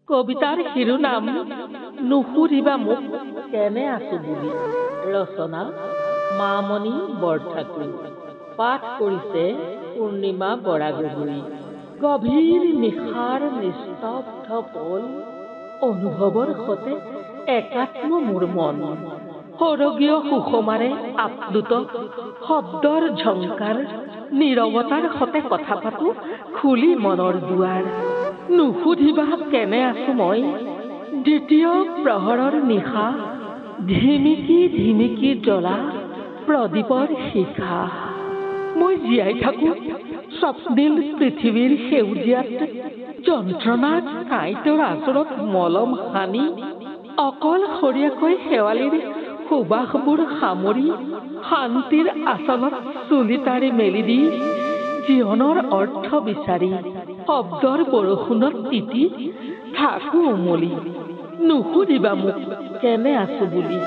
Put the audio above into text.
কবিতাৰ শিৰোনাম নুসুধিবা মোক কেনে আছো বুলি। ৰচনা মামণি বৰঠাকুৰ। পাঠ কৰিছে পূৰ্ণিমা বৰাগগৈ। গভীৰ নিশাৰ নিস্তব্ধ পল, অনুভৱৰ সতে একাত্ম মোৰ মন। সৰগীয় সুষমাৰে আপ্লুত শব্দৰ ঝংকাৰ, নীৰৱতাৰ সতে কথা পাতো খুলি মনৰ দুৱাৰ। নুসুধিবা কেনে আছো মই, দ্বিতীয় প্ৰহৰৰ নিশা, ধিমিকি ধিমিকি জ্বলা প্ৰদীপৰ শিখা। মই জীয়াই থাকো স্বপ্নিল পৃথিৱীৰ সেউজীয়াত, যন্ত্ৰণাৰ কাঁইটৰ আচৰত মলম সানি, অকলশৰীয়াকৈ শেৱালিৰ সুবাসবোৰ সামৰি, শান্তিৰ আচলত চুলি তাৰি মেলি দি, জীৱনৰ অৰ্থ বিচাৰি শব্দৰ বৰষুণত তিতি থাকো উমলি। নুসুধিবা মোক কেনে আছো বুলি।